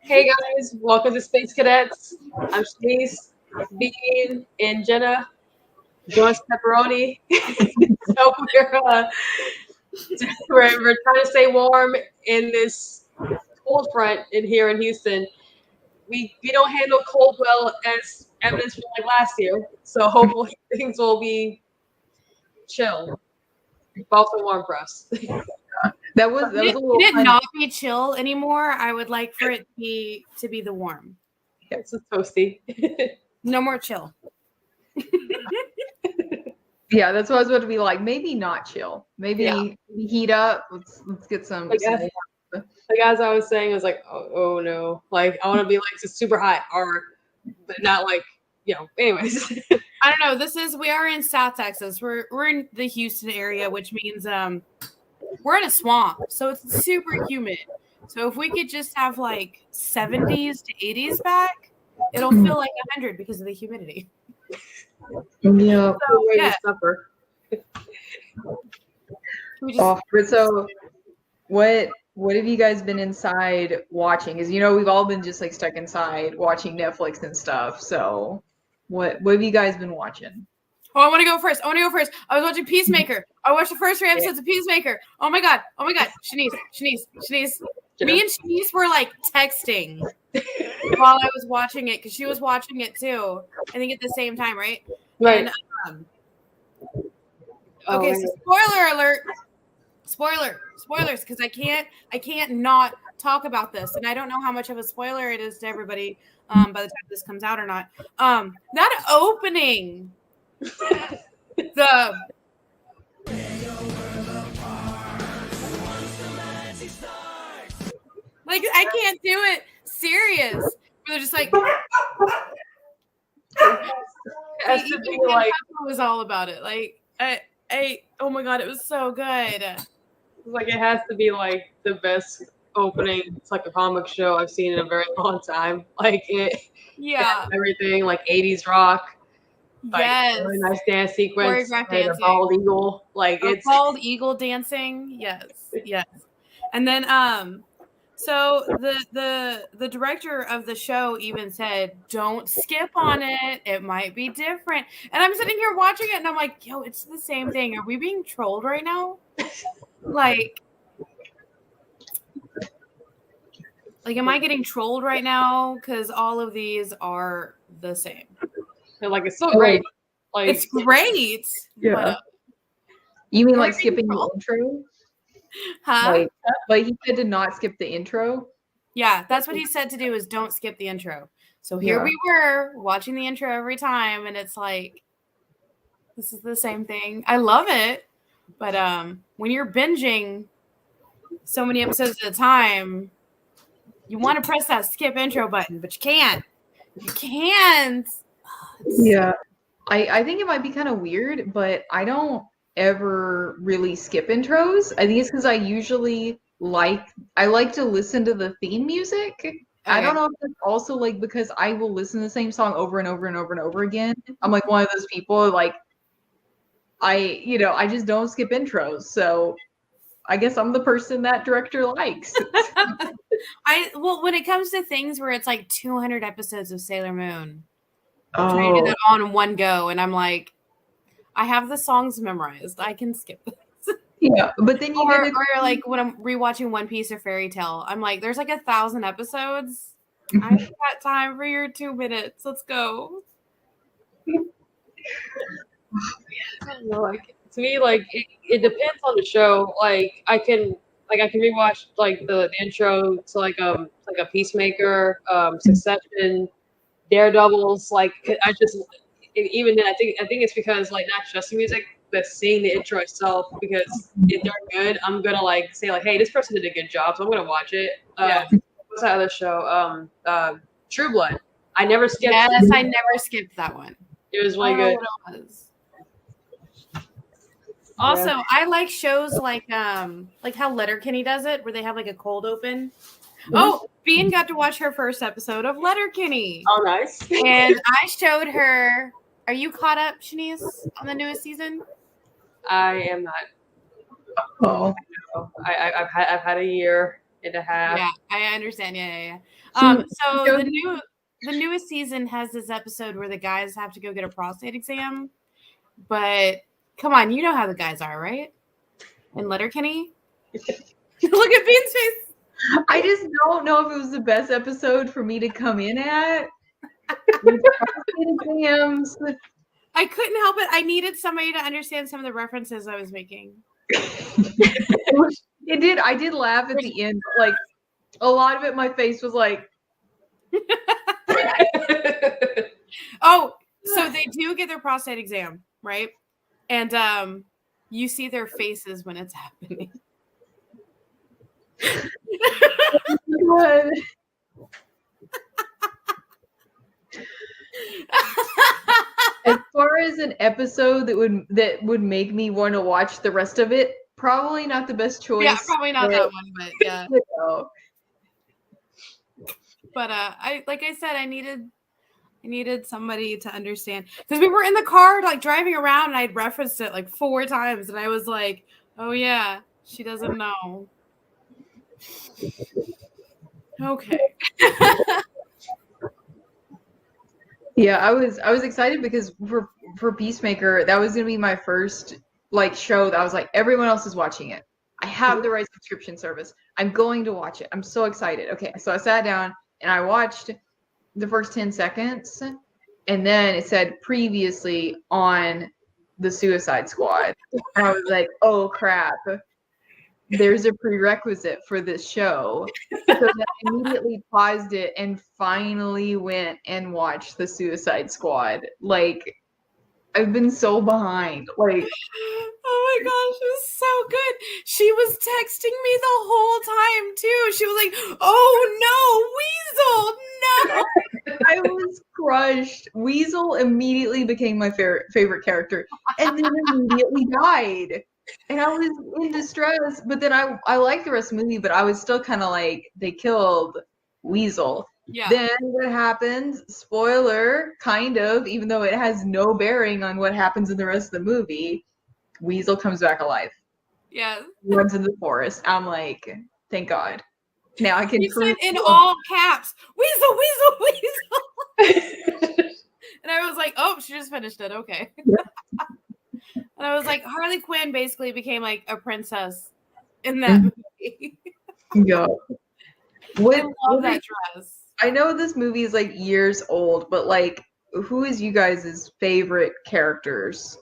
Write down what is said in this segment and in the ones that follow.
Hey guys, welcome to Space Cadettes. I'm Shanice, Bean, and Jenna. Join Pepperoni. So we're trying to stay warm in this cold front in here in Houston. We don't handle cold well, as evidenced from like last year. So hopefully things will be chill, but also warm for us. That was a little. Could it not be chill anymore? I would like for it to be the warm. Yeah, it's toasty. No more chill. Yeah, that's what I was about to be like. Maybe not chill. Maybe heat up. Let's get some. Like as I was saying, I was like, oh no, like I want to be like just super hot, but not like Anyways, I don't know. We are in South Texas. We're in the Houston area, which means we're in a swamp, so it's super humid. So if we could just have like 70s to 80s back, it'll feel like 100 because of the humidity. Yeah. Supper. So what have you guys been inside watching? Because we've all been just like stuck inside watching Netflix and stuff. So what have you guys been watching? Oh, I want to go first. I was watching Peacemaker. I watched the first 3 episodes of Peacemaker. Oh my god. Shanice. Me and Shanice were like texting while I was watching it because she was watching it too. I think at the same time, right? Right. And, okay, so spoiler alert. Spoilers, because I can't not talk about this, and I don't know how much of a spoiler it is to everybody by the time this comes out or not. That opening. Like I can't do it serious. Where they're just like was all about it. Like I oh my god, it was so good. Like it has to be like the best opening. It's like a comic show I've seen in a very long time. Like it everything like 80s rock. Like, yes. Really nice dance sequence. Choreographed bald eagle. Like it's bald eagle dancing. Yes. And then so the director of the show even said, don't skip on it. It might be different. And I'm sitting here watching it and I'm like, yo, it's the same thing. Are we being trolled right now? Like am I getting trolled right now? Because all of these are the same. Like it's so great. Like it's great. Yeah. You mean like skipping the intro? Huh? Like he said to not skip the intro? Yeah, that's what he said to do is don't skip the intro. So here we were watching the intro every time, and it's like this is the same thing. I love it. But when you're binging so many episodes at a time, you want to press that skip intro button, but you can't. You can't. Yeah. I think it might be kind of weird, but I don't ever really skip intros. I think it's because I usually like to listen to the theme music. Okay. I don't know if it's also like because I will listen to the same song over and over and over and over again. I'm like one of those people like I just don't skip intros. So I guess I'm the person that director likes. When it comes to things where it's like 200 episodes of Sailor Moon, I'm trying to do that all in one go, and I'm like, I have the songs memorized. I can skip this. Yeah, but then or like when I'm rewatching One Piece or Fairy Tail, I'm like, there's like 1,000 episodes. I haven't got time for your 2 minutes. Let's go. I don't know, like to me, like it depends on the show. Like I can like I can rewatch like the intro to like a Peacemaker, Succession, Daredevils. Like I just even then I think it's because like not just the music but seeing the intro itself, because if they're good I'm gonna like say like, hey, this person did a good job, so I'm gonna watch it. Yeah. What's that other show? True Blood. I never skipped. Yes, I never skipped that one. It was really I don't know good. what it was. Also, I like shows like how Letterkenny does it, where they have like a cold open. Oh, Bean got to watch her first episode of Letterkenny. Oh, nice. And I showed her. Are you caught up, Shanice, on the newest season? I am not. Oh, I've had a year and a half. Yeah, I understand. Yeah. So the newest season has this episode where the guys have to go get a prostate exam, but come on, you know how the guys are, right? In Letterkenny. Look at Bean's face. I just don't know if it was the best episode for me to come in at. Exams. I couldn't help it. I needed somebody to understand some of the references I was making. It did. I did laugh at the end. But like a lot of it, my face was like. Oh, so they do get their prostate exam, right? And you see their faces when it's happening. As far as an episode that would make me want to watch the rest of it, probably not the best choice. Yeah, probably not that one, but yeah. You know. But I needed somebody to understand, because we were in the car like driving around and I'd referenced it like 4 times and I was like, oh yeah, she doesn't know. Okay. Yeah, I was excited because for Peacemaker, that was gonna be my first like show that I was like, everyone else is watching it. I have the right subscription service. I'm going to watch it. I'm so excited. Okay, so I sat down and I watched the first 10 seconds, and then it said previously on the Suicide Squad. And I was like, oh crap. There's a prerequisite for this show. So then I immediately paused it and finally went and watched the Suicide Squad. Like, I've been so behind. Like, oh my gosh, it was so good. She was texting me the whole time too. She was like, oh no, Weasel, no. I was crushed. Weasel immediately became my favorite character and then immediately died. And I was in distress, but then I liked the rest of the movie, but I was still kind of like, they killed Weasel. Yeah. Then what happens? Spoiler, kind of, even though it has no bearing on what happens in the rest of the movie, Weasel comes back alive. Yeah. Runs in the forest. I'm like, thank God. Now I can You prove said in all caps, Weasel, Weasel, Weasel. And I was like, oh, she just finished it. Okay. And I was like, Harley Quinn basically became like a princess in that movie. Yeah. I love that dress. I know this movie is like years old, but like, who is you guys' favorite characters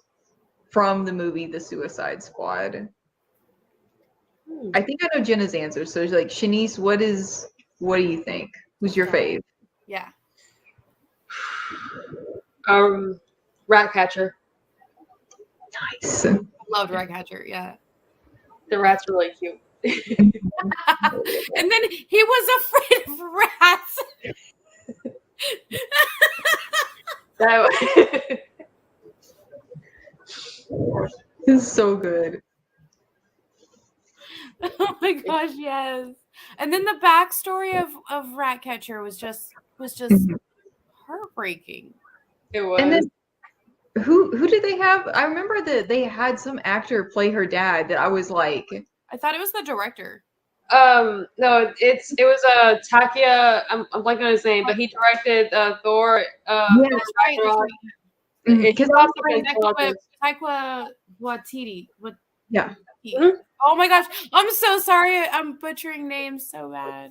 from the movie The Suicide Squad? I think I know Jenna's answer. So like, Shanice, what do you think? Who's your fave? Yeah. Ratcatcher. Nice. I loved Ratcatcher, yeah. The rats are really cute. And then he was afraid of rats. This is so good. Oh my gosh, yes. And then the backstory of Ratcatcher was just heartbreaking. It was. And then who did they have? I remember that they had some actor play her dad that I was like, I thought it was the director. No, it was Takia. I'm blanking on his name, but he directed Thor. That's right. because Taika Waititi. Yeah. Oh my gosh, I'm so sorry. I'm butchering names so bad.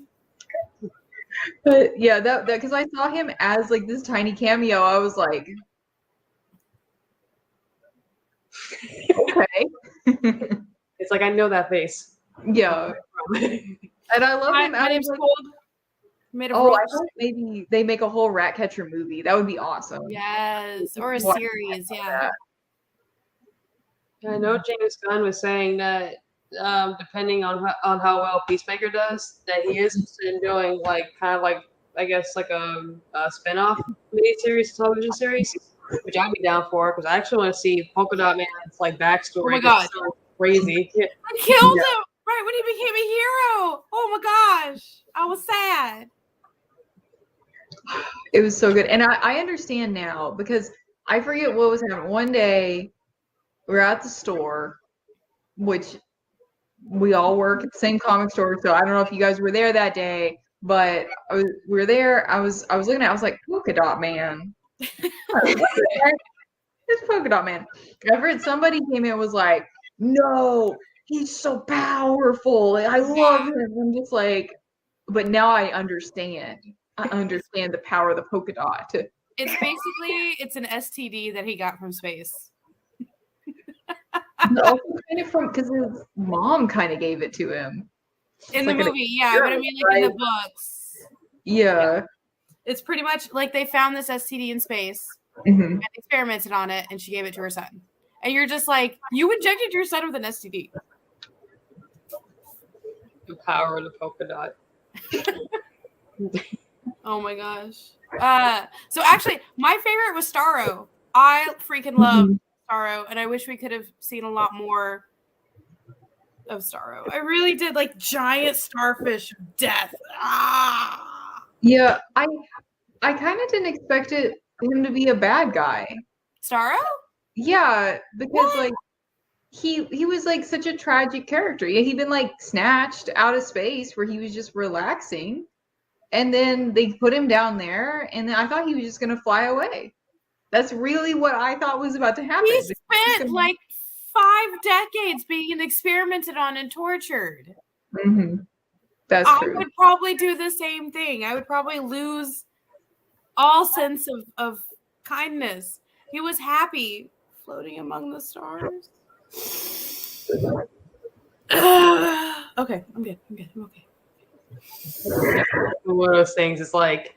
But yeah, that because I saw him as like this tiny cameo, I was like, okay. It's like, I know that face. Yeah. And I love him. My name's Cold. Made of I ropes. hope maybe they make a whole Ratcatcher movie. That would be awesome. Yes, or a series. Yeah. I know James Gunn was saying that depending on how well Peacemaker does, that he is interested in doing like kind of like I guess like a spin-off miniseries television series, which I'd be down for because I actually want to see Polka Dot Man's like backstory. Oh my god, it's so crazy! I killed him right when he became a hero. Oh my gosh, I was sad. It was so good, and I understand now because I forget what was happening. One day we were at the store, which we all work at the same comic store, so I don't know if you guys were there that day, but we were there. I was looking at. I was like, Polka Dot Man. It's Polka Dot Man. I've heard somebody came in and was like, no, he's so powerful. I love him. I'm just like, but now I understand. I understand the power of the polka dot. It's basically an STD that he got from space. Also kind of from because his mom kind of gave it to him. In the movie, yeah, but I mean like in the books. Yeah. It's pretty much like they found this STD in space Mm-hmm. and experimented on it, and she gave it to her son. And you're just like, you injected your son with an STD. The power of the polka dot. Oh my gosh. So actually, my favorite was Starro. I freaking love Starro, and I wish we could have seen a lot more of Starro. I really did, like giant starfish death. Ah! Yeah, I kind of didn't expect him to be a bad guy. Starro? Yeah, because like he was like such a tragic character. Yeah, he'd been like snatched out of space where he was just relaxing. And then they put him down there, and then I thought he was just gonna fly away. That's really what I thought was about to happen. He spent like 5 decades being experimented on and tortured. Mm-hmm. That's true. I would probably do the same thing. I would probably lose all sense of kindness. He was happy floating among the stars. Okay, I'm good. I'm okay. One of those things is like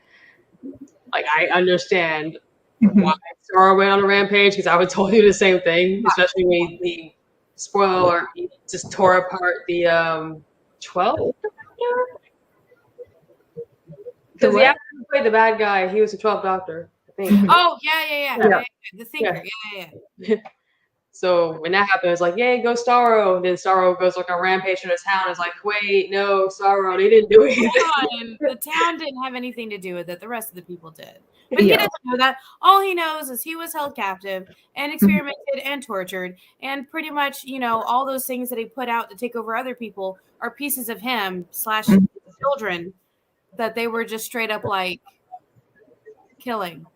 I understand why Starro went on a rampage because I would totally do the same thing, especially when he spoiler alert, he just tore apart the 12th. Because the actor who played the bad guy, he was the 12th Doctor, I think. Oh yeah. The Thinker, yeah. So when that happened, it was like, yay, go Starro. And then Starro goes like a rampage in his town. It's like, wait, no, Starro, they didn't do anything. The town didn't have anything to do with it. The rest of the people did. But he doesn't know that. All he knows is he was held captive and experimented and tortured. And pretty much, all those things that he put out to take over other people are pieces of him / children that they were just straight up like killing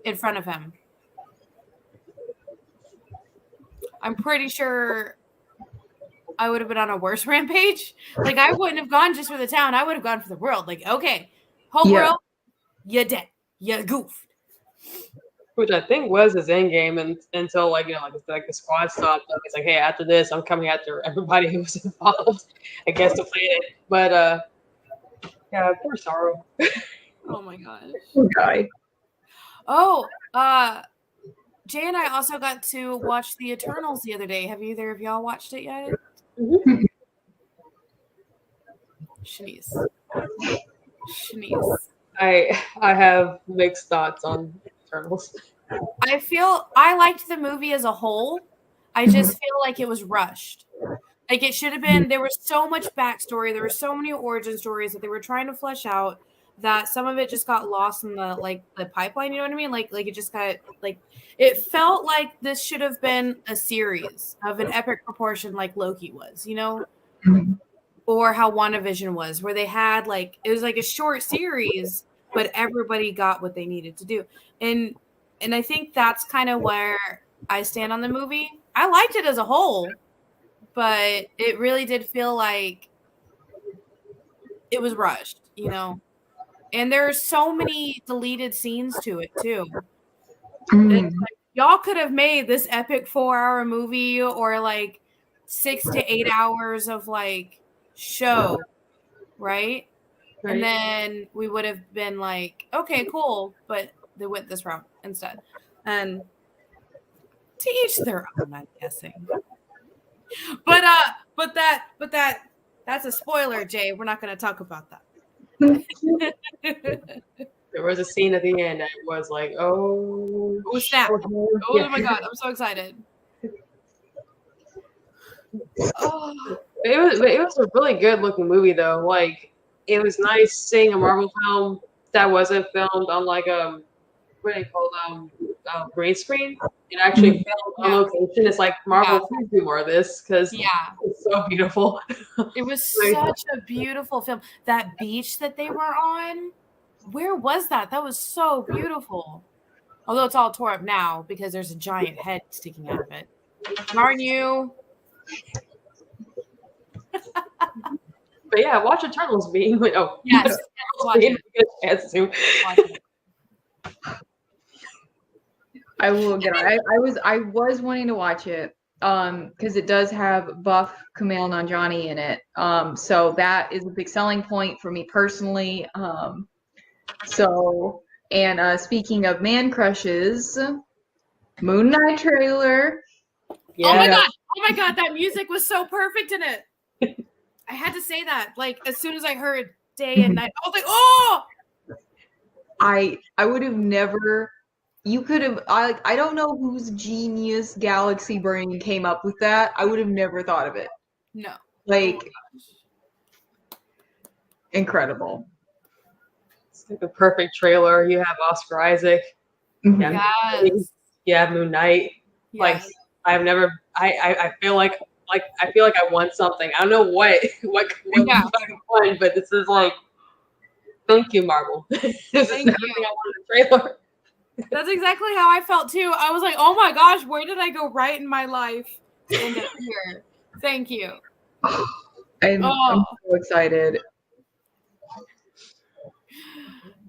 in front of him. I'm pretty sure I would have been on a worse rampage. Like, I wouldn't have gone just for the town. I would have gone for the world. Like, okay, whole world, you're dead. You goofed. Which I think was his end game until like the squad stopped. It's like, hey, after this, I'm coming after everybody who was involved. I guess to play it, but yeah, poor Starro. Oh my gosh. Poor guy. Oh, Jay and I also got to watch The Eternals the other day. Have either of y'all watched it yet? Mm-hmm. Shanice. I have mixed thoughts on Eternals. I liked the movie as a whole. I just feel like it was rushed. Like it should have been. There was so much backstory. There were so many origin stories that they were trying to flesh out that some of it just got lost in the pipeline. You know what I mean? Like it just got like it felt like this should have been a series of an epic proportion, like Loki was. Or how WandaVision was, where they had it was like a short series, but everybody got what they needed to do. And I think that's kind of where I stand on the movie. I liked it as a whole, but it really did feel like it was rushed, And there's so many deleted scenes to it too. It's like, y'all could have made this epic 4-hour movie or 6 to 8 hours of like show, right? And then we would have been like, okay, cool, but they went this route instead. And to each their own, I'm guessing. But that's a spoiler, Jay. We're not going to talk about that. There was a scene at the end that was like, oh snap! Oh my god, I'm so excited. It was a really good looking movie though. Like, it was nice seeing a Marvel film that wasn't filmed on like what do they call green screen. It actually filmed on location. It's like, Marvel, please do more of this, because it's so beautiful. It was such a beautiful film. That beach that they were on, where was that? That was so beautiful. Although it's all tore up now because there's a giant head sticking out of it. Aren't you? But yeah, watch Eternals being yes, watch it. I will get it. I was wanting to watch it because it does have buff Kumail Nanjiani in it. So that is a big selling point for me personally. Speaking of man crushes, Moon Knight trailer. Yeah. Oh my god, that music was so perfect in it. I had to say that. Like, as soon as I heard day and night, I was like, oh! I would have never. You could have. I don't know whose genius galaxy brain came up with that. I would have never thought of it. No. Like, incredible. It's like the perfect trailer. You have Oscar Isaac. Yes. You have Moon Knight. Yes. Like, I've never. I feel like I won something. I don't know what I won, but this is like, thank you, Marvel. This is everything I wanted in a trailer. That's exactly how I felt too. I was like, oh my gosh, where did I go right in my life to end up here? Thank you. I'm so excited.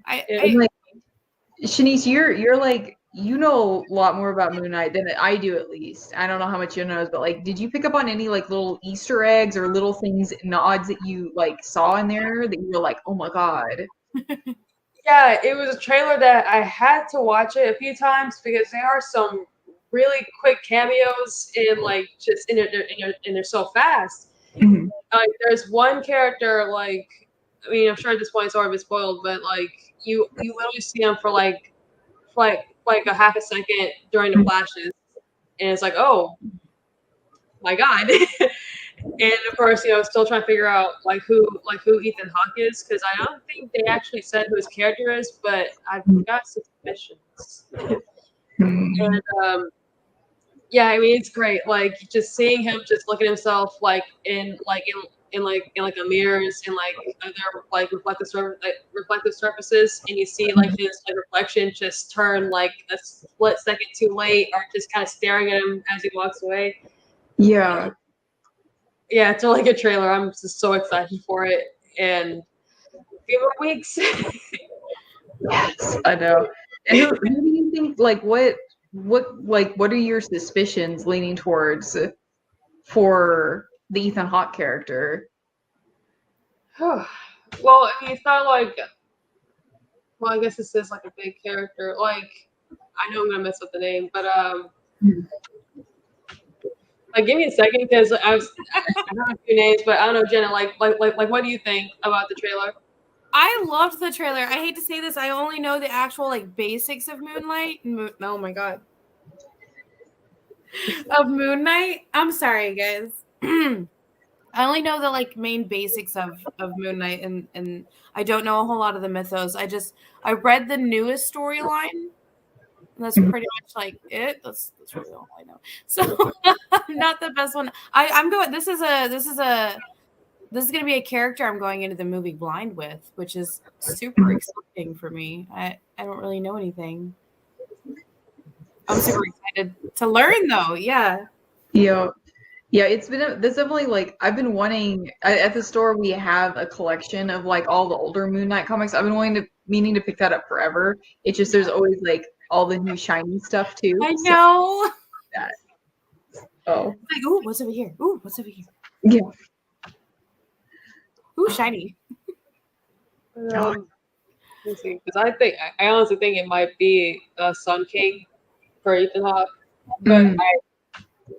I'm like, Shanice, you're like, you know a lot more about Moon Knight than I do, at least. I don't know how much you know, but like, did you pick up on any like little Easter eggs or little things, nods that you like saw in there that you were like, oh my god? Yeah, it was a trailer that I had to watch it a few times because there are some really quick cameos in like just and they're so fast. Mm-hmm. Like, there's one character, like, I mean, I'm sure at this point it's already been spoiled, but like you literally see him for like a half a second during the flashes, and it's like, oh my god. And of course, still trying to figure out like who Ethan Hawke is, because I don't think they actually said who his character is, but I've got suspicions. And yeah, I mean, it's great. Like, just seeing him just look at himself like in a mirrors and like other like reflective surfaces, and you see like his like reflection just turn like a split second too late, or just kind of staring at him as he walks away. Yeah. Yeah, it's a really good trailer. I'm just so excited for it, and a few more weeks. Yes, I know. And who do you think? Like, what are your suspicions leaning towards for the Ethan Hawke character? Well, I mean, it's not like. Well, I guess this is like a big character. Like, I know I'm gonna mess up the name, but like, give me a second, because I have a few names, but I don't know, Jenna. Like, what do you think about the trailer? I loved the trailer. I hate to say this, I only know the actual like basics of Moonlight. Oh my god, of Moon Knight. I'm sorry, guys. I only know the like main basics of Moon Knight, and I don't know a whole lot of the mythos. I read the newest storyline. That's pretty much like it. That's really all I know. So not the best one. I'm going. This is going to be a character I'm going into the movie blind with, which is super exciting for me. I don't really know anything. I'm super excited to learn, though. Yeah. Yeah. It's been there's definitely like I've been wanting at the store. We have a collection of like all the older Moon Knight comics. I've been meaning to pick that up forever. It's just there's always like all the new shiny stuff too. I know. So, Oh. It's like, ooh, what's over here? Ooh, what's over here? Yeah. Ooh, shiny. Let me see, because I honestly think it might be Sun King for Ethan Hawke, but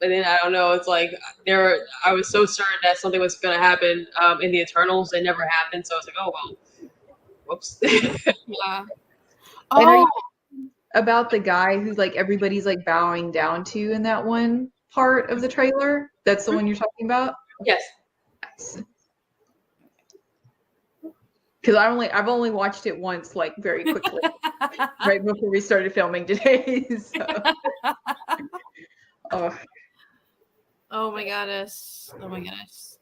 then I don't know. It's like I was so certain that something was going to happen in the Eternals. It never happened, so I was like, oh well, whoops. Yeah. And are Oh, you about the guy who's like everybody's like bowing down to in that one part of the trailer? That's the one you're talking about? Yes. Because I've only watched it once, like very quickly, right before we started filming today. So. Oh my goodness. Oh my goodness.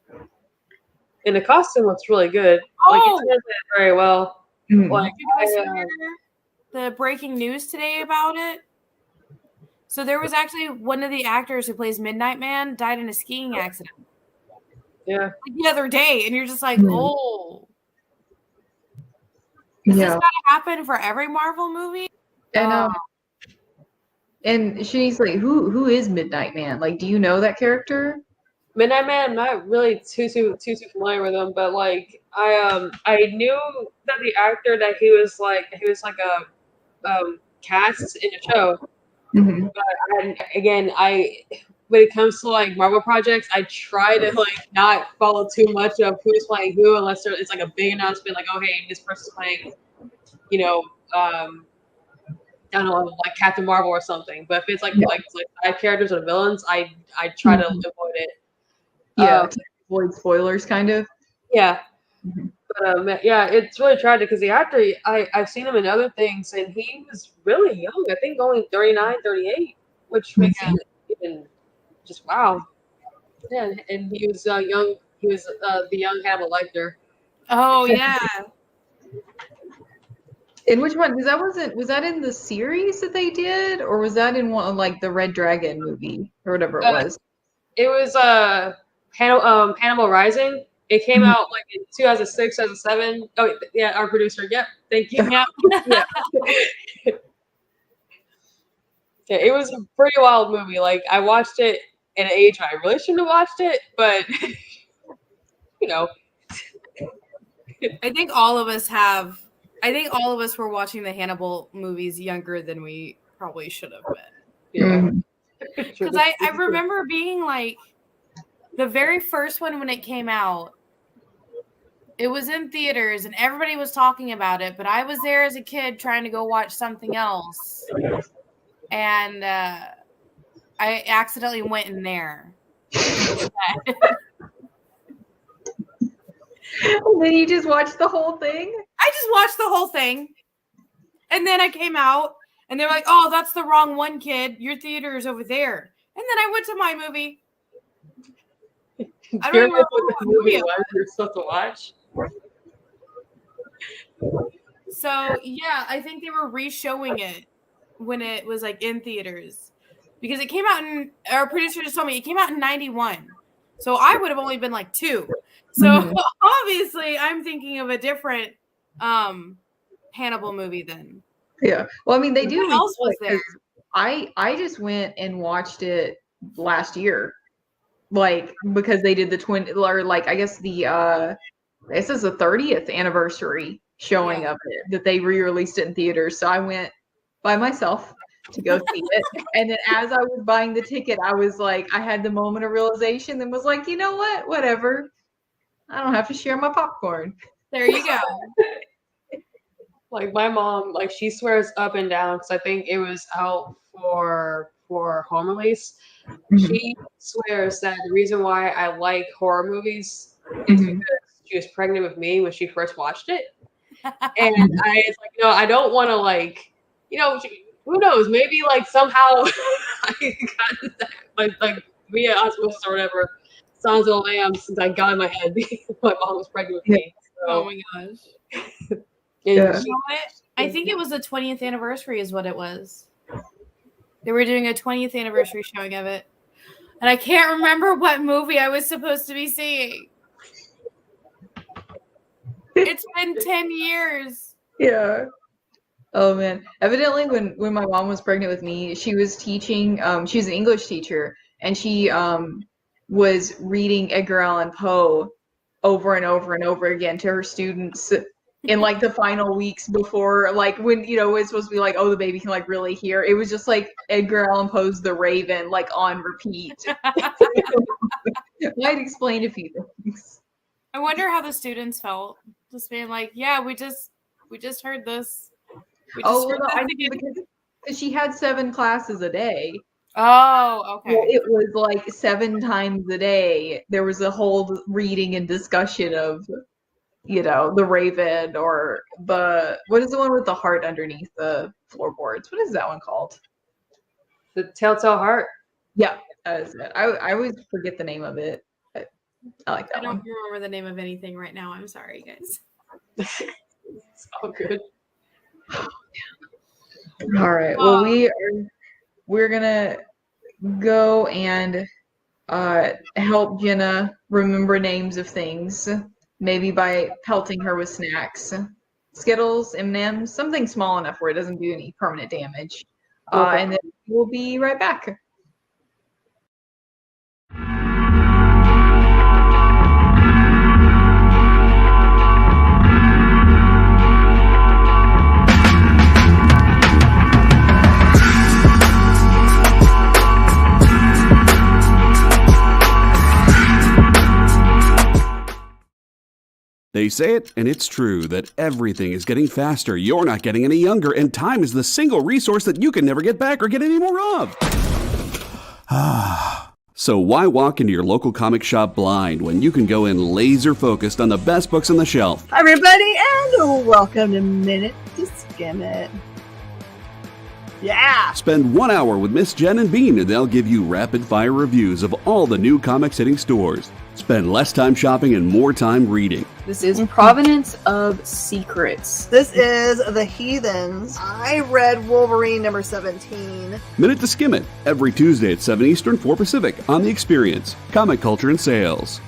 And the costume looks really good. Like Oh! it translated very well. Like Did you guys hear the breaking news today about it? So there was actually one of the actors who plays Midnight Man died in a skiing accident. Yeah. Like the other day, and you're just like, oh. Is this gotta happen for every Marvel movie? And Shanice, like, who is Midnight Man? Like, do you know that character? Midnight Man, I'm not really too familiar with him, but like I knew that the actor that he was like a cast in the show. Mm-hmm. But again, when it comes to like Marvel projects, I try to like not follow too much of who's playing who unless it's like a big announcement, like, oh hey, this person's playing, you know, I don't know, like Captain Marvel or something. But if it's like side characters or villains, I try to avoid it. Yeah, to avoid spoilers, kind of. Yeah. But yeah, it's really tragic because the actor, I've seen him in other things, and he was really young. I think only 39, 38, which makes him even just wow. Yeah, and he was young. He was the young Hannibal Lecter. Oh yeah. In which one? Because was that in the series that they did, or was that in one like the Red Dragon movie or whatever it was? It was Hannibal Rising. It came out like in 2006, 2007. Oh yeah, our producer. Yep, thank you. Yeah. Yeah. Yeah, it was a pretty wild movie. Like I watched it at an age when I really shouldn't have watched it, but you know. I think all of us were watching the Hannibal movies younger than we probably should have been. Yeah. Because I remember being like, the very first one when it came out, it was in theaters and everybody was talking about it, but I was there as a kid trying to go watch something else. And I accidentally went in there. And then you just watched the whole thing? I just watched the whole thing. And then I came out and they're like, oh, that's the wrong one, kid. Your theater is over there. And then I went to my movie. I don't even remember what the movie was. You're supposed to watch. So yeah, I think they were re-showing it when it was like in theaters. Because it came out our producer just told me it came out in 91. So I would have only been like 2. So obviously I'm thinking of a different Hannibal movie then. Yeah. Well, I mean, they do. What else was there? I just went and watched it last year, like because they did the I guess this is the 30th anniversary showing of it that they re-released it in theaters. So I went by myself to go see it, and then as I was buying the ticket, I was like, I had the moment of realization and was like, you know what, whatever, I don't have to share my popcorn. There you go. Like my mom, like she swears up and down because I think it was out for home release. She swears that the reason why I like horror movies is because she was pregnant with me when she first watched it, and it's like, I don't want to like, who knows, maybe like somehow I got like via osmosis or whatever, Sounds of the Lambs since I got in my head because my mom was pregnant with me. So. Oh my gosh. Yeah. You know what? I think it was the 20th anniversary is what it was. They were doing a 20th anniversary showing of it. And I can't remember what movie I was supposed to be seeing. It's been 10 years. Yeah. Oh man. Evidently when my mom was pregnant with me, she was teaching, she was an English teacher, and she was reading Edgar Allan Poe over and over and over again to her students in like the final weeks before, like when it's supposed to be like, oh, the baby can like really hear. It was just like Edgar Allan Poe's The Raven, like on repeat. Might explain a few things. I wonder how the students felt, just being like, yeah, we just heard this. Because she had 7 classes a day. Oh, okay. Well, it was like 7 times a day. There was a whole reading and discussion of, The Raven, or what is the one with the heart underneath the floorboards? What is that one called? The Telltale Heart. Yeah, that is it. I always forget the name of it. But I like that one. I don't remember the name of anything right now. I'm sorry, guys. It's all good. All right. Well, we're gonna go and help Jenna remember names of things, maybe by pelting her with snacks, Skittles, M&Ms, something small enough where it doesn't do any permanent damage. Okay. And then we'll be right back. They say it, and it's true, that everything is getting faster, you're not getting any younger, and time is the single resource that you can never get back or get any more of. So why walk into your local comic shop blind when you can go in laser focused on the best books on the shelf? Hi everybody, and welcome to Minute to Skim It. Yeah! Spend 1 hour with Miss Jen and Bean, and they'll give you rapid-fire reviews of all the new comics hitting stores. Spend less time shopping and more time reading. This is Provenance of Secrets. This is The Heathens. I read Wolverine number 17. Minute to Skim It, every Tuesday at 7 Eastern, 4 Pacific, on The Experience, Comic Culture and Sales.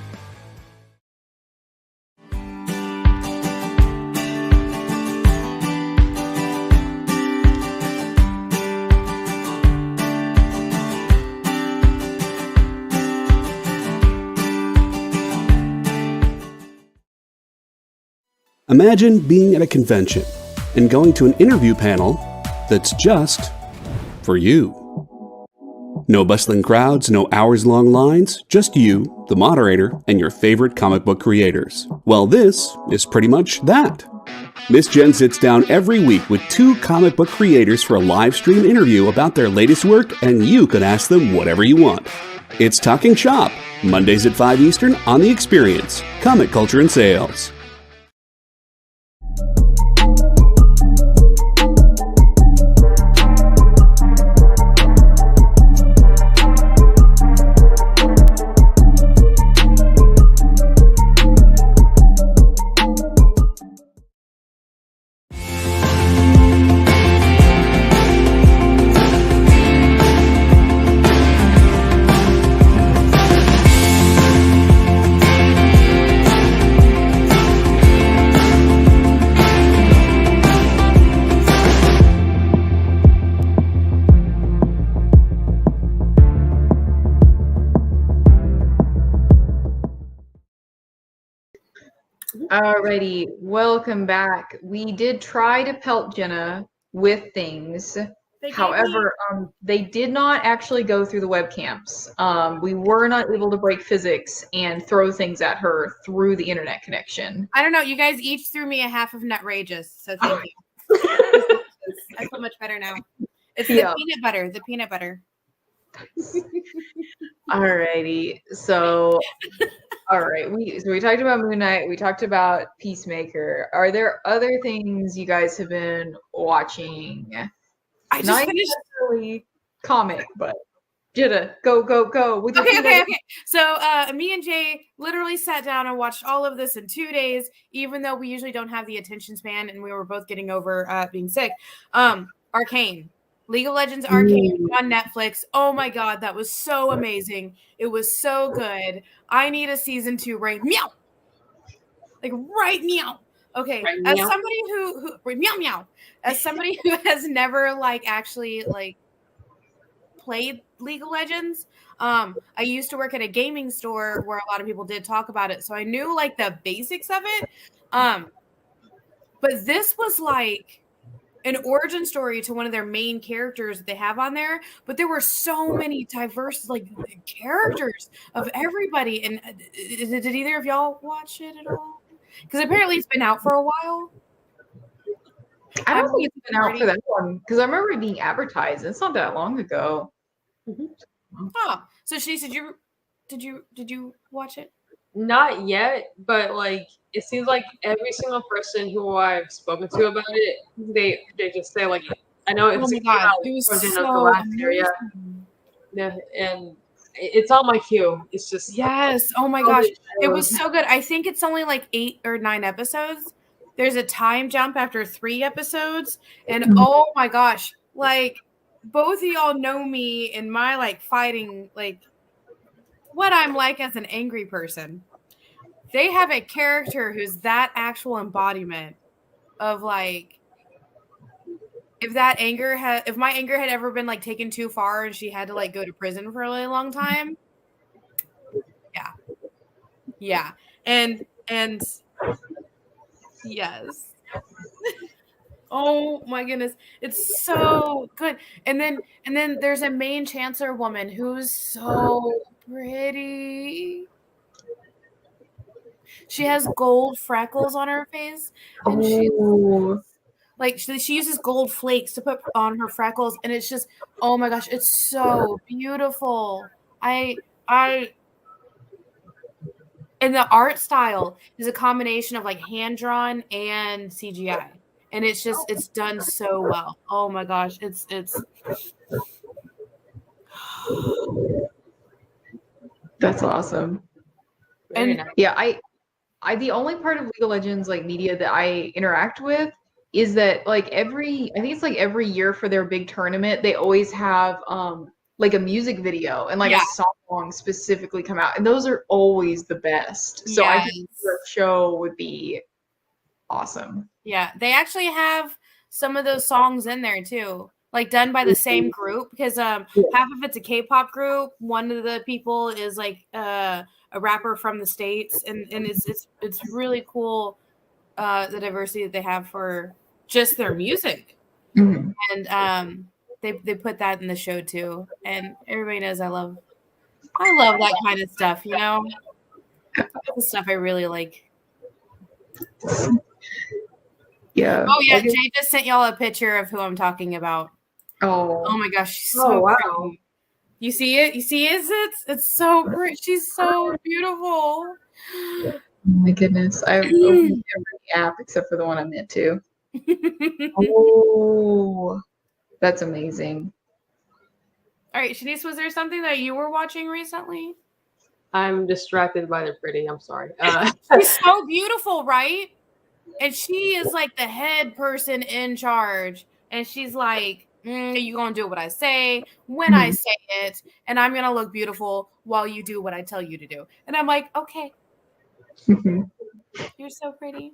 Imagine being at a convention and going to an interview panel that's just for you. No bustling crowds, no hours-long lines, just you, the moderator, and your favorite comic book creators. Well, this is pretty much that. Miss Jen sits down every week with 2 comic book creators for a live stream interview about their latest work, and you can ask them whatever you want. It's Talking Shop, Mondays at 5 Eastern on The Experience, Comic Culture and Sales. Alrighty, welcome back. We did try to pelt Jenna with things. However, they did not actually go through the webcams. We were not able to break physics and throw things at her through the internet connection. I don't know. You guys each threw me a half of Nutrageous, so thank you. I feel much better now. It's the peanut butter. The peanut butter. Alrighty, so we talked about Moon Knight. We talked about Peacemaker. Are there other things you guys have been watching? I just not finished necessarily comic, but Jida, go with your Okay. So me and Jay literally sat down and watched all of this in 2 days, even though we usually don't have the attention span, and we were both getting over being sick. Arcane. League of Legends Arcane on Netflix. Oh my god, that was so amazing. It was so good. I need a season 2 right meow. Like right meow. Okay. Right, as meow. somebody who meow meow. As somebody who has never actually played League of Legends, I used to work at a gaming store where a lot of people did talk about it, so I knew like the basics of it. But this was like an origin story to one of their main characters that they have on there, but there were so many diverse like characters of everybody. And did either of y'all watch it at all? Because apparently it's been out for a while. I don't think it's been out for that long because I remember it being advertised. It's not that long ago. Oh, so Shanice, did you watch it? Not yet, but like it seems like every single person who I've spoken to about it, they just say like, I know Oh my God, it was towards the end of so the last year, yeah, and it's on my queue. It's just yes. Oh my gosh, it was so good. I think it's only like 8 or 9 episodes. There's a time jump after 3 episodes, and oh my gosh, like both of y'all know me in my like fighting, like what I'm like as an angry person. They have a character who's that actual embodiment of like if my anger had ever been like taken too far and she had to like go to prison for a really long time. Yeah. And yes. Oh my goodness. It's so good. And then there's a main chancellor woman who's so pretty. She has gold freckles on her face, and she uses gold flakes to put on her freckles, and it's just, oh my gosh, it's so beautiful. And the art style is a combination of like hand drawn and CGI, and it's done so well. Oh my gosh, it's That's awesome. and yeah, I the only part of League of Legends like media that I interact with is that like I think it's like every year for their big tournament, they always have like a music video and like a song specifically come out. And those are always the best. So I think the show would be awesome. Yeah, they actually have some of those songs in there too, like done by the same group because half of it's a K-pop group. One of the people is like a rapper from the States, and it's really cool the diversity that they have for just their music. And they put that in the show too. And everybody knows I love that kind of stuff, you know. That's the stuff I really like. Yeah. Oh yeah, Jay just sent y'all a picture of who I'm talking about. Oh my gosh, she's so pretty. You see it? It's so pretty. She's so beautiful. Oh my goodness. I've opened every app except for the one I meant to. Oh, that's amazing. All right, Shanice, was there something that you were watching recently? I'm distracted by the pretty. I'm sorry. She's so beautiful, right? And she is like the head person in charge. And she's like, you're going to do what I say when I say it. And I'm going to look beautiful while you do what I tell you to do. And I'm like, okay. You're so pretty.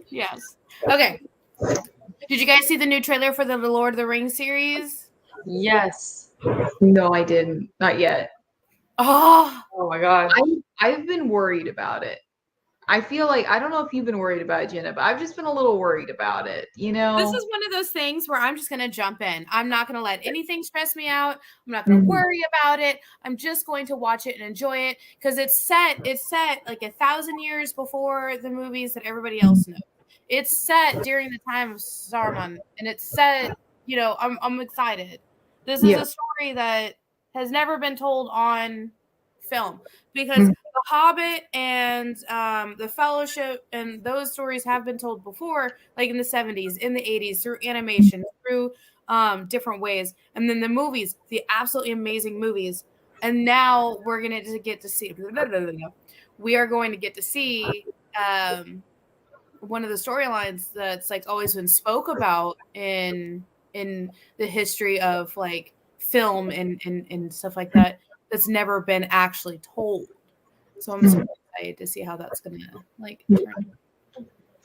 Yes. Okay. Did you guys see the new trailer for the Lord of the Rings series? Yes. No, I didn't. Not yet. Oh my God. I've been worried about it. I feel like, I don't know if you've been worried about it, Jenna, but I've just been a little worried about it, you know? This is one of those things where I'm just going to jump in. I'm not going to let anything stress me out. I'm not going to worry about it. I'm just going to watch it and enjoy it because it's set like 1,000 years before the movies that everybody else knows. It's set during the time of Saruman, and it's set, you know, I'm excited. This is a story that has never been told on film because The Hobbit and The Fellowship and those stories have been told before, like in the 70s, in the 80s, through animation, through different ways. And then the movies, the absolutely amazing movies. And now we're going to get to see, we are going to get to see one of the storylines that's like always been spoke about in the history of like film and stuff like that. That's never been actually told. So I'm so excited to see how that's gonna like turn.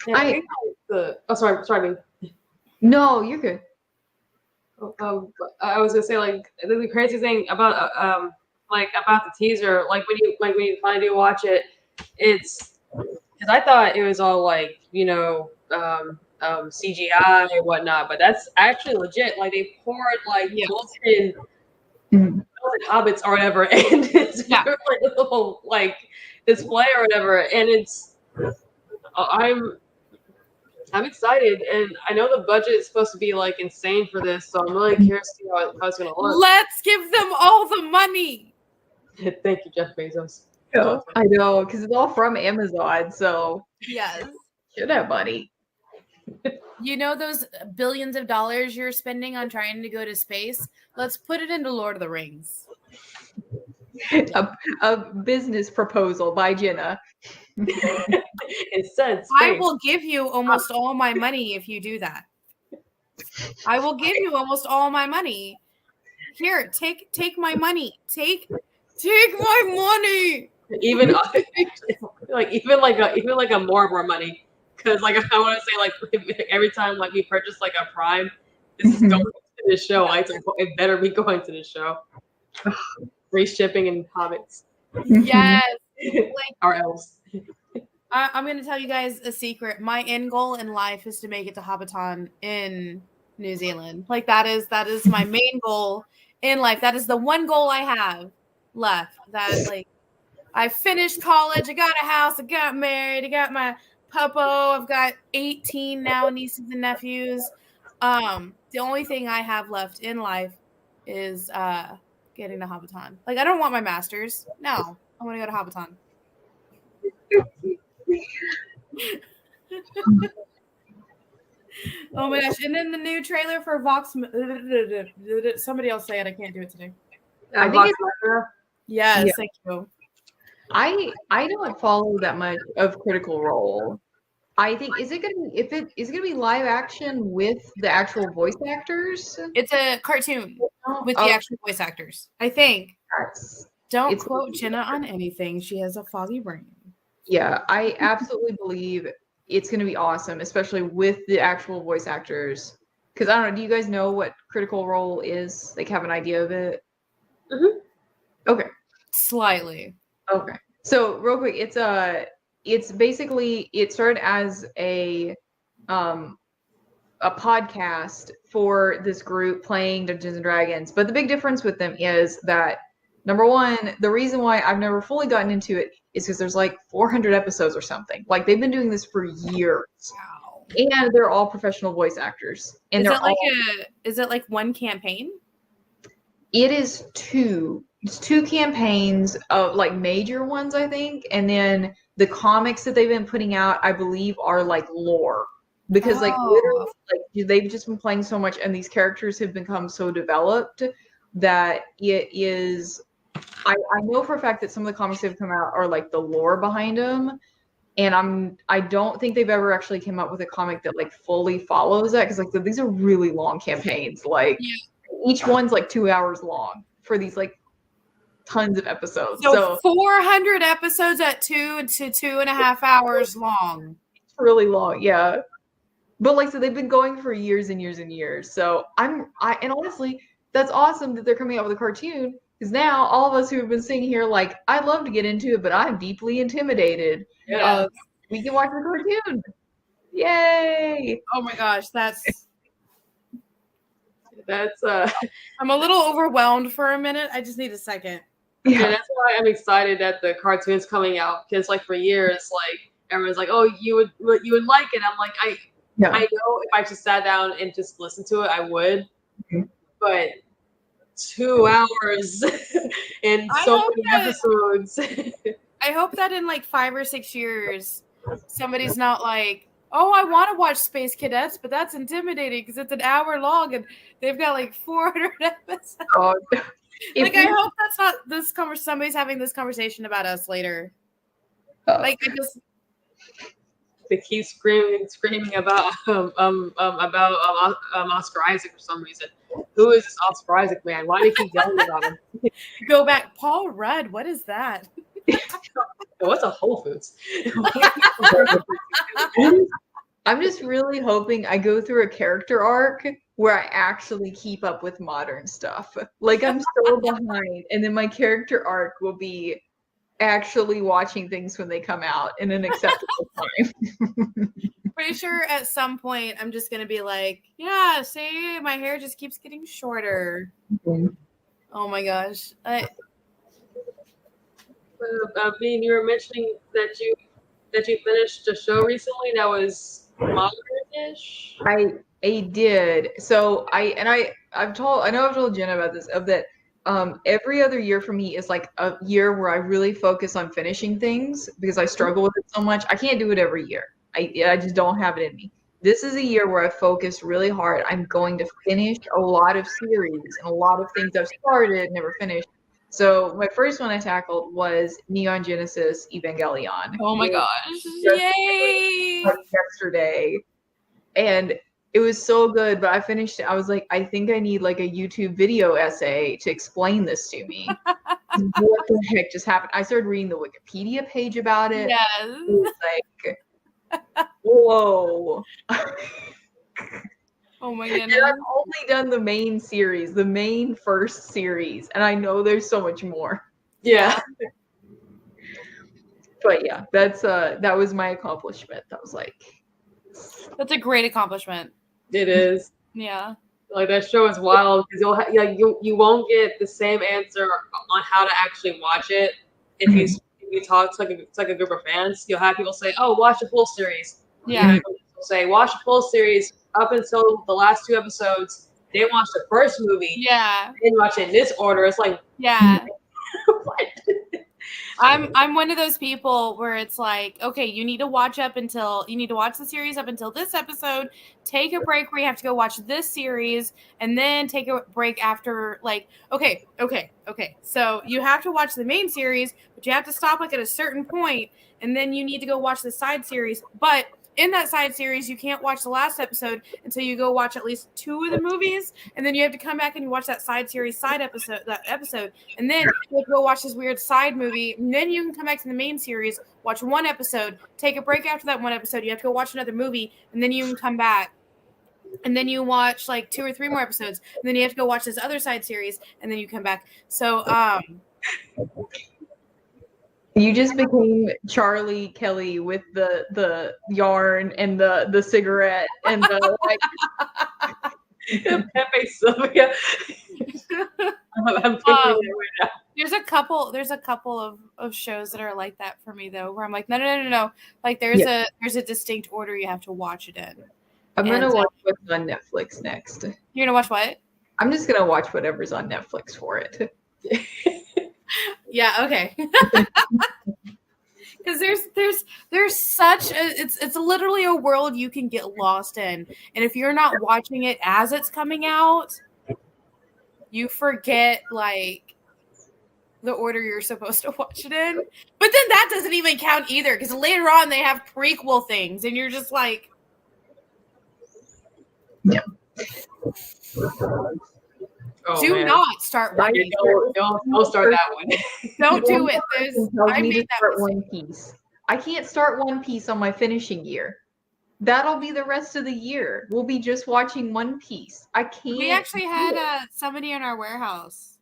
Yeah, I think sorry. No, you're good. I was gonna say like the crazy thing about about the teaser, like when you finally do watch it, it's because I thought it was all like CGI and whatnot, but that's actually legit. Like they poured like Yeah. built-in Mhm. hobbits or whatever, and it's Yeah. like a little like display or whatever, and it's I'm excited, and I know the budget is supposed to be like insane for this, so I'm really curious to see how it's gonna look. Let's give them all the money. Thank you, Jeff Bezos. Yeah, I know, because it's all from Amazon, so Yes. should have money. You know those billions of dollars you're spending on trying to go to space? Let's put it into Lord of the Rings. A business proposal by Jenna. It said I space. will give you almost all my money if you do that. I will give you almost all my money. Here, take my money. Take my money. Even like a more money, because like I want to say like every time like we purchase like a Prime, this is going to this show. Like it better be going to this show. Free shipping and hobbits. Yes. Or else. I'm going to tell you guys a secret. My end goal in life is to make it to Hobbiton in New Zealand. Like that is my main goal in life. That is the one goal I have left. That like I finished college, I got a house, I got married, I got my puppo, I've got 18 now nieces and nephews. The only thing I have left in life is getting to Hobbiton. Like I don't want my master's. No, I want to go to Hobbiton. Oh my gosh. And then the new trailer for Vox. Somebody else say it. I can't do it today. I think it's, Yes, Yeah. thank you. I don't follow that much of Critical Role. I think is it gonna be live action with the actual voice actors? It's a cartoon with the actual voice actors. I think. Don't quote Jenna on anything. She has a foggy brain. Yeah, I absolutely believe it's going to be awesome, especially with the actual voice actors. Because I don't know, do you guys know what Critical Role is? Like, have an idea of it? Mm-hmm. Okay. Slightly. Okay. So real quick, it's basically it started as a podcast for this group playing Dungeons and Dragons, but the big difference with them is that number one, the reason why I've never fully gotten into it is because there's like 400 episodes or something. Like they've been doing this for years. Wow. And they're all professional voice actors. And is it like one campaign? It is two. It's two campaigns of like major ones, I think. And then the comics that they've been putting out, I believe, are like lore. Because like literally like they've just been playing so much and these characters have become so developed that it is I know for a fact that some of the comics that have come out are like the lore behind them, and I don't think they've ever actually came up with a comic that like fully follows that because like these are really long campaigns. Like each one's like 2 hours long for these like tons of episodes. So 400 episodes at 2 to 2.5 hours long. It's really long, yeah. But like so they've been going for years and years and years. So and honestly, that's awesome that they're coming out with a cartoon. Because now all of us who have been sitting here like, I'd love to get into it, but I'm deeply intimidated. Yeah. We can watch the cartoon. Yay! Oh my gosh, that's I'm a little overwhelmed for a minute. I just need a second. Yeah, that's why I'm excited that the cartoon's coming out. Because like for years, like everyone's like, "Oh, you would like it." I'm like, I know if I just sat down and just listened to it, I would. Mm-hmm. But 2 hours and so many episodes. I hope that in like 5 or 6 years, somebody's not like, "Oh, I want to watch Space Cadettes, but that's intimidating because it's an hour long and they've got like 400 episodes." Like, I hope that's not this somebody's having this conversation about us later. Like, I just they keep screaming about Oscar Isaac for some reason. Who is this Oscar Isaac man? Why do you keep yelling about him? Go back, Paul Rudd. What is that? What's a Whole Foods? I'm just really hoping I go through a character arc where I actually keep up with modern stuff. Like I'm so behind, and then my character arc will be actually watching things when they come out in an acceptable time. Pretty sure at some point I'm just gonna be like, yeah, see, my hair just keeps getting shorter. Oh my gosh. Bean, you were mentioning that you finished a show recently that was modern-ish. I did. So I know I've told Jenna about this, of that every other year for me is like a year where I really focus on finishing things because I struggle with it so much. I can't do it every year. I just don't have it in me. This is a year where I focused really hard. I'm going to finish a lot of series and a lot of things I've started, never finished. So my first one I tackled was Neon Genesis Evangelion. Oh my gosh. Yay! Yesterday. And it was so good, but I finished it. I was like, I think I need like a YouTube video essay to explain this to me. What the heck just happened? I started reading the Wikipedia page about it. Yes. It was like, whoa. Oh my goodness. And I've only done the main series, the main first series, and I know there's so much more. Yeah. But yeah, that was my accomplishment. That was like, that's a great accomplishment. It is. Yeah. Like that show is wild because you won't get the same answer on how to actually watch it if you talk to like a group of fans. You'll have people say, "Oh, watch the full series." Yeah. You'll say, "Watch the full series up until the last 2 episodes." They watch the first movie. Yeah. Then watch it in this order. It's like, yeah. What? I'm one of those people where it's like, okay, you need to watch the series up until this episode, take a break where you have to go watch this series, and then take a break after, like, okay. So you have to watch the main series, but you have to stop like at a certain point, and then you need to go watch the side series. But in that side series, you can't watch the last episode until you go watch at least 2 of the movies, and then you have to come back and you watch that side series episode, and then you have to go watch this weird side movie, and then you can come back to the main series, watch 1 episode, take a break after that 1 episode, you have to go watch another movie, and then you can come back, and then you watch like 2 or 3 more episodes, and then you have to go watch this other side series, and then you come back. So, you just became Charlie Kelly with the yarn and the cigarette and the like. Pepe Sylvia. I'm thinking right now. There's a couple of shows that are like that for me though, where I'm like, no. Like there's a distinct order you have to watch it in. I'm gonna watch what's on Netflix next. You're gonna watch what? I'm just gonna watch whatever's on Netflix for it. Yeah, okay. Because there's such it's literally a world you can get lost in, and if you're not watching it as it's coming out, you forget like the order you're supposed to watch it in. But then that doesn't even count either, because later on they have prequel things, and you're just like, yeah. Do not start one. Don't start that one. Don't do it. I made that One Piece. I can't start One Piece on my finishing year. That'll be the rest of the year. We'll be just watching One Piece. I can't. We actually had somebody in our warehouse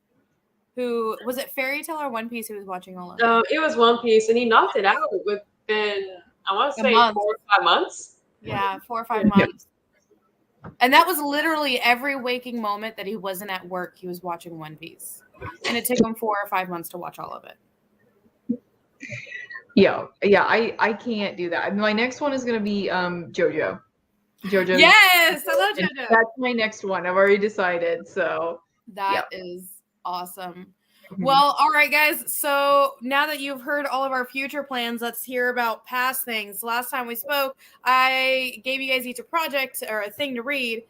who was it Fairy Tail or One Piece who was watching all of it. It was One Piece, and he knocked it out within, I want to say, 4 or 5 months. Yeah, 4 or 5 months. And that was literally every waking moment that he wasn't at work, he was watching One Piece. And it took him 4 or 5 months to watch all of it. Yeah, I can't do that. My next one is going to be JoJo. JoJo. Yes, I love JoJo. That's my next one. I've already decided. So that is awesome. Well, all right, guys. So now that you've heard all of our future plans, let's hear about past things. Last time we spoke, I gave you guys each a project or a thing to read.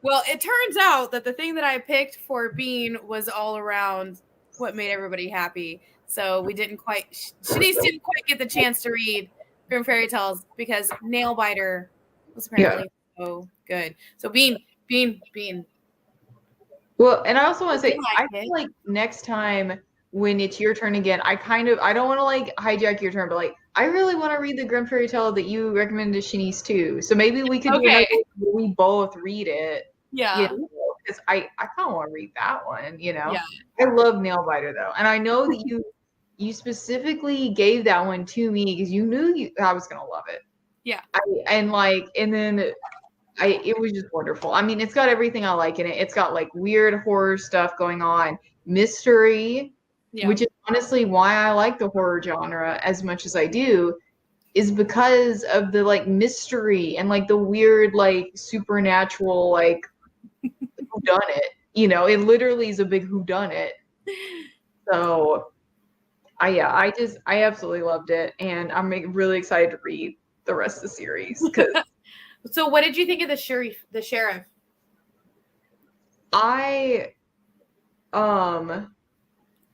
Well, it turns out that the thing that I picked for Bean was all around what made everybody happy. So we didn't quite, Shanice didn't quite get the chance to read Grim Fairy Tales because Nailbiter was apparently so good. So Bean. Well, and I also want to say, I feel like next time when it's your turn again, I don't want to like hijack your turn, but like I really want to read the Grim Fairy Tale that you recommended to Shanice too. So maybe we could do Okay. another where we both read it. Yeah. Because I kind of want to read that one, Yeah. I love Nailbiter though. And I know that you specifically gave that one to me because you knew I was going to love it. Yeah. It was just wonderful. I mean, it's got everything I like in it. It's got like weird horror stuff going on, mystery, which is honestly why I like the horror genre as much as I do, is because of the like mystery and like the weird like supernatural like whodunit. It literally is a big whodunit. So I absolutely loved it, and I'm really excited to read the rest of the series. So what did you think of the sheriff?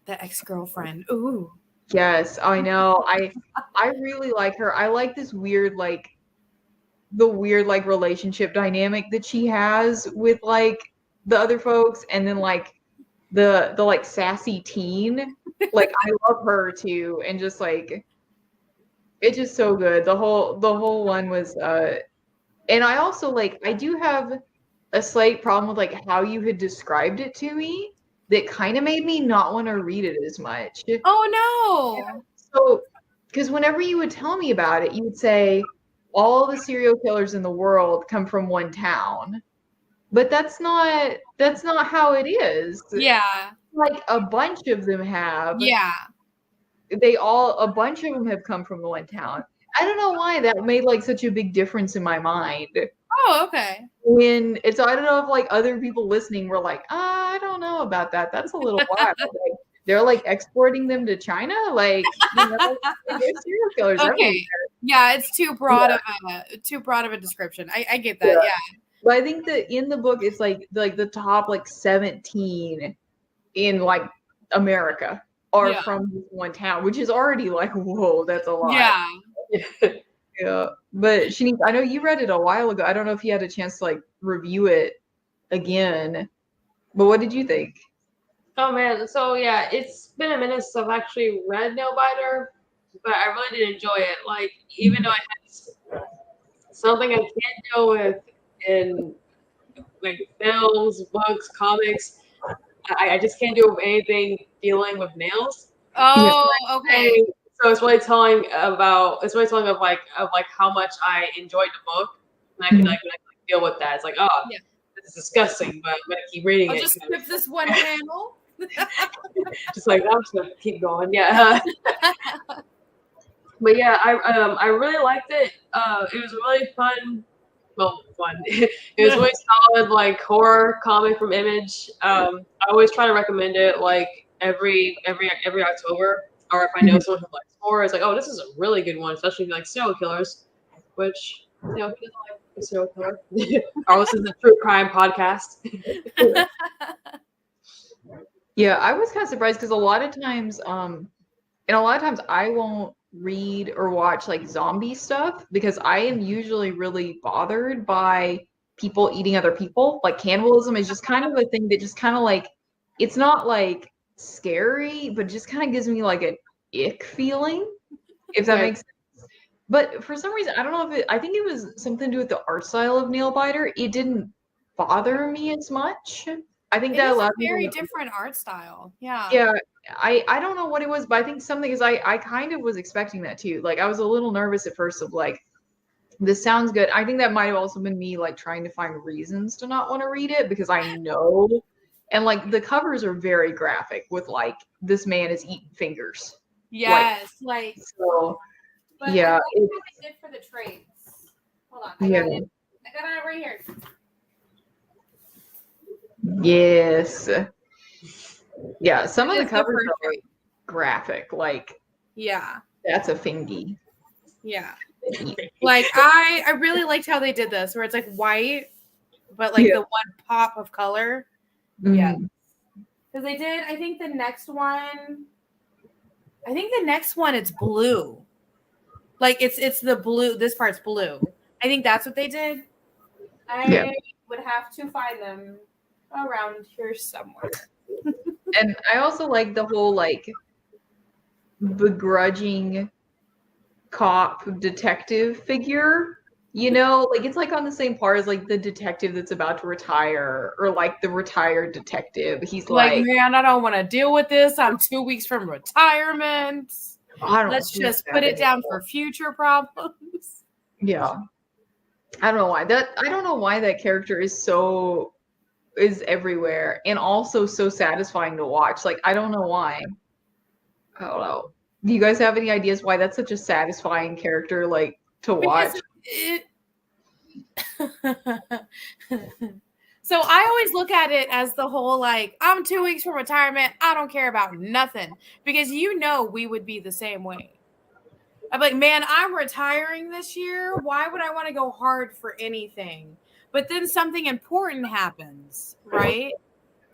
The ex-girlfriend. Ooh. Yes, I know. I really like her. I like this weird like the weird like relationship dynamic that she has with like the other folks, and then like the like sassy teen. Like I love her too, and just like it's just so good. The whole one was and I also like I do have a slight problem with like how you had described it to me that kind of made me not want to read it as much. Oh no. So because whenever you would tell me about it, you would say all the serial killers in the world come from one town. But that's not how it is. Yeah. Like a bunch of them have. Yeah. A bunch of them have come from the one town. I don't know why that made like such a big difference in my mind. Oh, okay. I don't know if like other people listening were like, I don't know about that. That's a little wild. Like, they're like exporting them to China, like they're serial killers. Okay. Everywhere. Yeah, it's too broad of a description. I get that. Yeah. But I think that in the book it's like the top like 17 in like America are from this one town, which is already like, whoa, that's a lot. Yeah. Yeah. But Shanice, I know you read it a while ago. I don't know if you had a chance to like review it again. But what did you think? Oh man, so yeah, it's been a minute since I've actually read Nailbiter, but I really did enjoy it. Like, even though it has something I can't deal with in like films, books, comics, I just can't do anything dealing with nails. Oh, okay. So it's really telling of like how much I enjoyed the book, and I can like deal with that. It's like, oh, this is disgusting, but I'm gonna keep reading I'll it. just skip this one panel. Just like I'm just gonna keep going, yeah. But yeah, I really liked it. It was really fun. Well, fun. It was really solid, like horror comic from Image. I always try to recommend it like every October, or if I know someone who likes horror, it's like, oh, this is a really good one, especially if you like serial killers. Which who doesn't like a serial killer? Or listen to the true crime podcast. Yeah, I was kind of surprised because a lot of times I won't read or watch like zombie stuff because I am usually really bothered by people eating other people. Like cannibalism is just kind of a thing that just kind of like, it's not like scary, but just kind of gives me like an ick feeling, if that makes sense. But for some reason, I don't know I think it was something to do with the art style of Nailbiter. It didn't bother me as much. I think that allowed me very different art style. Yeah. Yeah. I don't know what it was, but I think something is I kind of was expecting that too. Like I was a little nervous at first of like, this sounds good. I think that might have also been me like trying to find reasons to not want to read it because I know, and like the covers are very graphic with like this man is eating fingers. Yes, so. But yeah. I like how they did for the traits. Hold on. I got it right here. Yes. Yeah, some of the covers are like graphic, like that's a fingy. Yeah. Like I really liked how they did this, where it's like white, but like the one pop of color. Mm-hmm. Yeah. Because they did, I think the next one it's blue. Like it's the blue, this part's blue. I think that's what they did. I would have to find them around here somewhere. And I also like the whole like begrudging cop detective figure. You know, like it's like on the same par as like the detective that's about to retire, or like the retired detective. He's Like, like, man, I don't want to deal with this. I'm 2 weeks from retirement. I don't Let's do just that put it down anymore. for future problems. Yeah. I don't know why that character is everywhere and also so satisfying to watch. Like I don't know why. I don't know. Do you guys have any ideas why that's such a satisfying character like to watch? Because it So I always look at it as the whole like, I'm 2 weeks from retirement. I don't care about nothing. Because we would be the same way. I'm like, man, I'm retiring this year. Why would I want to go hard for anything? But then something important happens, right?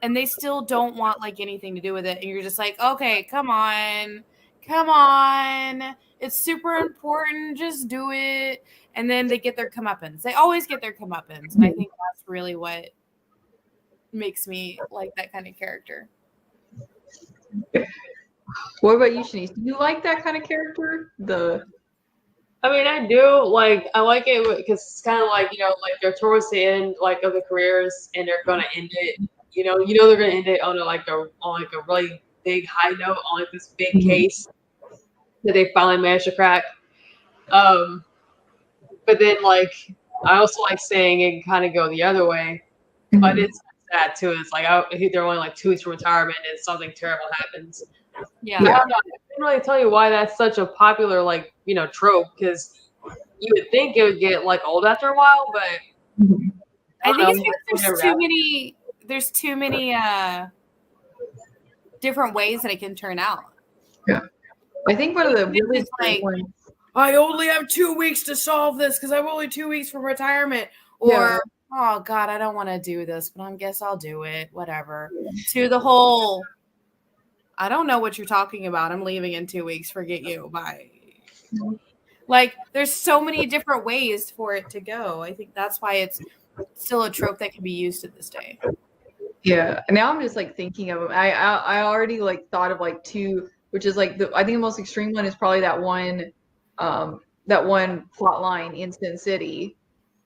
And they still don't want like anything to do with it. And you're just like, okay, come on. Come on. It's super important. Just do it. And then they get their comeuppance. They always get their comeuppance. And I think that's really what makes me like that kind of character. What about you, Shanice? Do you like that kind of character? I mean, I do like. I like it because it's kind of like like they're towards the end like of the careers, and they're gonna end it. They're gonna end it on a really big high note on like this big case that they finally managed to crack. But then like I also like saying it kind of go the other way, but it's sad too. It's like they're only like 2 weeks from retirement, and something terrible happens. Yeah. I don't know. I can't really tell you why that's such a popular trope, because you would think it would get like old after a while, but I think it's because there's too many different ways that it can turn out. Yeah. I think one of the really It's like, I only have 2 weeks to solve this because I'm only 2 weeks from retirement. Or, oh God, I don't want to do this, but I guess I'll do it. Whatever. To the whole, I don't know what you're talking about. I'm leaving in 2 weeks. Forget you. Bye. Like, there's so many different ways for it to go. I think that's why it's still a trope that can be used to this day. Yeah. Now I'm just like thinking of them. I already like thought of like two, which is like I think the most extreme one is probably that one plot line in Sin City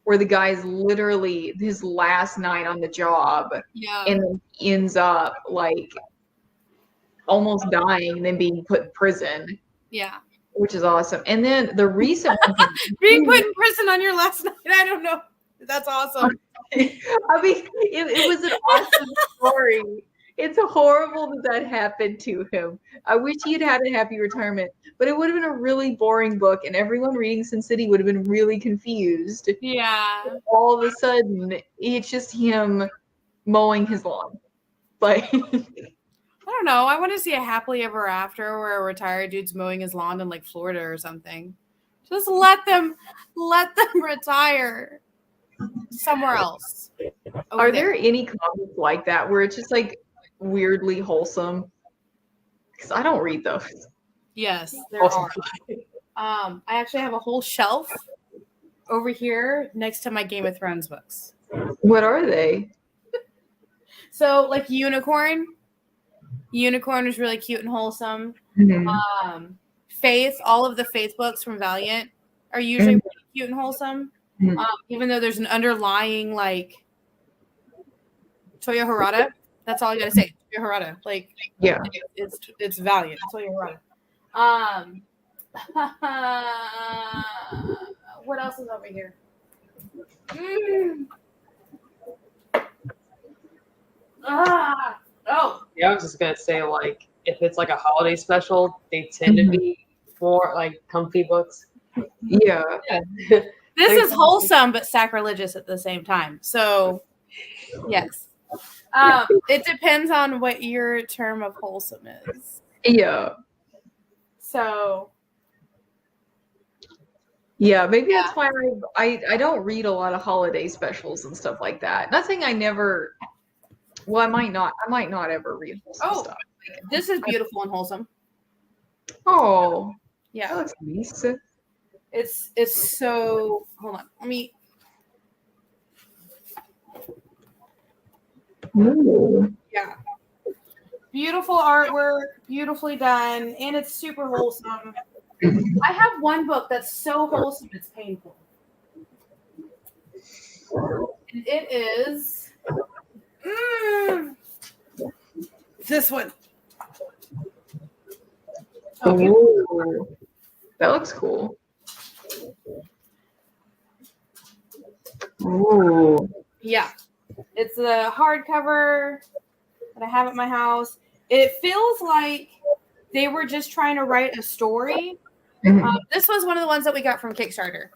where the guy's literally his last night on the job and then ends up like almost dying and then being put in prison. Yeah. Which is awesome. And then the recent one being put in prison on your last night, I don't know. That's awesome. I mean, it was an awesome story. It's horrible that happened to him. I wish he had had a happy retirement, but it would have been a really boring book, and everyone reading Sin City would have been really confused. Yeah. And all of a sudden, it's just him mowing his lawn. Like, I don't know. I want to see a happily ever after where a retired dude's mowing his lawn in like Florida or something. Just let them retire somewhere else. Are there any comics like that where it's just like weirdly wholesome? Because I don't read those. Yes, there are. I actually have a whole shelf over here next to my Game of Thrones books. What are they? So, like Unicorn. Unicorn is really cute and wholesome. Mm-hmm. Faith, all of the Faith books from Valiant are usually really cute and wholesome. Mm-hmm. Even though there's an underlying like Toya Harada. That's all I gotta say. Toya Harada. Like, yeah, it's Valiant. Toya Harada. What else is over here? Yeah, I was just gonna say, like, if it's like a holiday special, they tend to be more like comfy books. Yeah. This is wholesome but sacrilegious at the same time. So, yes. It depends on what your term of wholesome is. Yeah. So. Yeah, maybe that's why I don't read a lot of holiday specials and stuff like that. Not saying I never. Well, I might not ever read wholesome stuff. This is beautiful and wholesome. Oh. Yeah. That looks nice. It's so. Hold on. Let me. Ooh. Yeah. Beautiful artwork, beautifully done, and it's super wholesome. I have one book that's so wholesome it's painful. And it is this one. Okay. Ooh, that looks cool. Ooh. Yeah. It's a hardcover that I have at my house. It feels like they were just trying to write a story. This was one of the ones that we got from Kickstarter.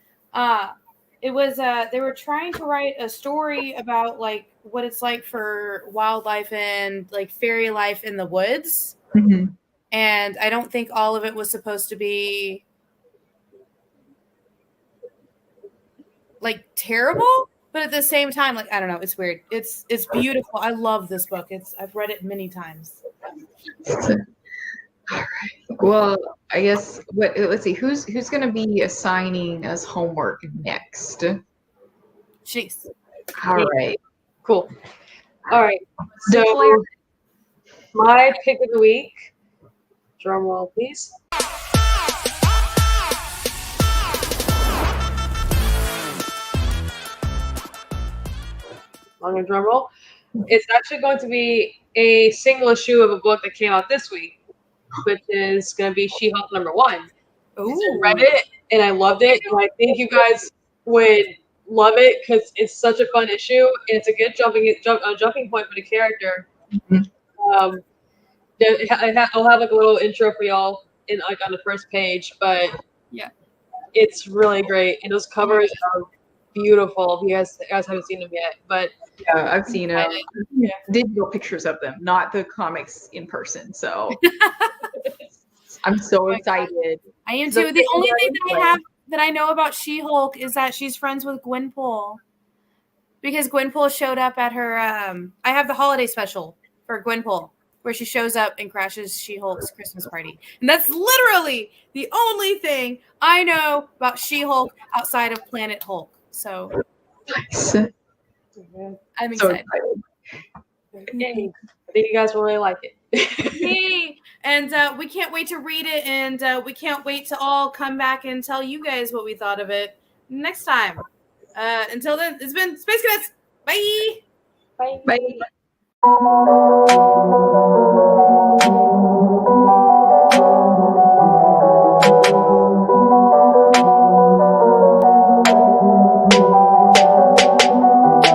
It was they were trying to write a story about like what it's like for wildlife and like fairy life in the woods. Mhm. And I don't think all of it was supposed to be like terrible, but at the same time, like I don't know, it's weird. It's beautiful. I love this book. I've read it many times. All right. Well, I guess let's see who's going to be assigning us homework next. Jeez. All right. Cool. All right. So Declare- my pick of the week. Drum roll, please. Longer drum roll. It's actually going to be a single issue of a book that came out this week, which is going to be She-Hulk #1. I read it and I loved it, and I think you guys would love it because it's such a fun issue and it's a good jumping point for the character. I'll have like a little intro for y'all in like on the first page, but yeah, it's really great and those covers are beautiful. If you guys haven't seen them yet, but Yeah, I've seen digital pictures of them, not the comics in person. So I'm so excited. I am too. The only thing that I know about She-Hulk is that she's friends with Gwenpool. Because Gwenpool showed up at her I have the holiday special for Gwenpool where she shows up and crashes She-Hulk's Christmas party. And that's literally the only thing I know about She-Hulk outside of Planet Hulk. So Nice. I'm So excited. Yay. I think you guys will really like it. Yay! And we can't wait to read it, and we can't wait to all come back and tell you guys what we thought of it next time. Until then, it's been Space Cadettes. Bye! Bye. Bye.